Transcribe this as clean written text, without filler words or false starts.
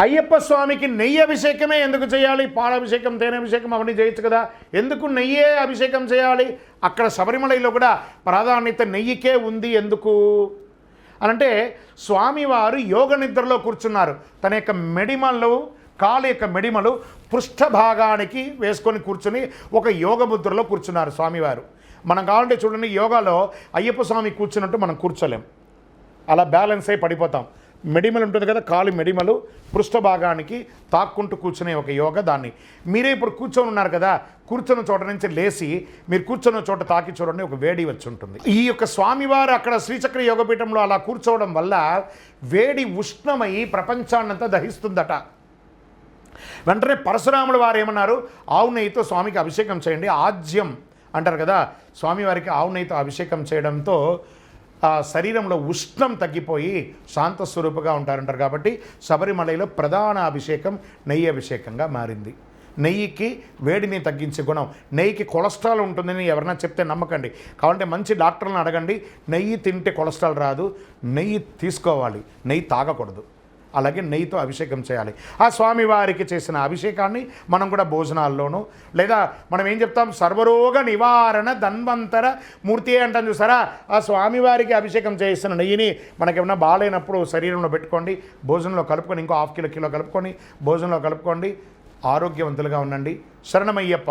అయ్యప్ప స్వామికి నెయ్యి అభిషేకమే ఎందుకు చేయాలి? పాలాభిషేకం, తేనె అభిషేకం అవన్నీ చేయొచ్చు కదా, ఎందుకు నెయ్యే అభిషేకం చేయాలి? అక్కడ శబరిమలలో కూడా ప్రాధాన్యత నెయ్యికే ఉంది. ఎందుకు అనంటే స్వామివారు యోగ నిద్రలో కూర్చున్నారు. తన యొక్క మెడిమలు, కాలు యొక్క మెడిమలు పృష్ఠభాగానికి వేసుకొని కూర్చుని ఒక యోగ ముద్రలో కూర్చున్నారు స్వామివారు. మనం కావాలంటే చూడండి, యోగాలో అయ్యప్ప స్వామి కూర్చున్నట్టు మనం కూర్చోలేం, అలా బ్యాలెన్స్ అయి పడిపోతాం. మెడిమలు ఉంటుంది కదా, కాలు మెడిమలు పృష్ఠభాగానికి తాక్కుంటూ కూర్చునే ఒక యోగ. దాన్ని మీరే ఇప్పుడు కూర్చొని ఉన్నారు కదా, కూర్చున్న చోట నుంచి లేచి మీరు కూర్చున్న చోట తాకి చూడండి, ఒక వేడి వచ్చి ఉంటుంది. ఈ యొక్క స్వామివారు అక్కడ శ్రీచక్ర యోగపీఠంలో అలా కూర్చోవడం వల్ల వేడి ఉష్ణమై ప్రపంచాన్నంతా దహిస్తుందట. వెంటనే పరశురాముల వారు ఏమన్నారు? ఆవు నెయ్యితో స్వామికి అభిషేకం చేయండి. ఆజ్యం అంటారు కదా, స్వామివారికి ఆవు నెయ్యితో అభిషేకం చేయడంతో ఆ శరీరంలో ఉష్ణం తగ్గిపోయి శాంతస్వరూపుగా ఉంటారంటారు. కాబట్టి శబరిమలలో ప్రధాన అభిషేకం నెయ్యి అభిషేకంగా మారింది. నెయ్యికి వేడిని తగ్గించే గుణం. నెయ్యికి కొలెస్ట్రాల్ ఉంటుందని ఎవరైనా చెప్తే నమ్మకండి. కావాలంటే మంచి డాక్టర్లను అడగండి. నెయ్యి తింటే కొలెస్ట్రాల్ రాదు, నెయ్యి తీసుకోవాలి, నెయ్యి తాగకూడదు. అలాగే నెయ్యితో అభిషేకం చేయాలి. ఆ స్వామివారికి చేసిన అభిషేకాన్ని మనం కూడా భోజనాల్లోనూ, లేదా మనం ఏం చెప్తాం, సర్వరోగ నివారణ ధన్వంతర మూర్తి అంటాం చూసారా, ఆ స్వామివారికి అభిషేకం చేసిన నెయ్యిని మనకేమన్నా బాగాలేనప్పుడు శరీరంలో పెట్టుకోండి, భోజనంలో కలుపుకొని, ఇంకో ½ కిలో కలుపుకొని భోజనంలో కలుపుకోండి. ఆరోగ్యవంతులుగా ఉండండి. శరణమయ్యప్ప.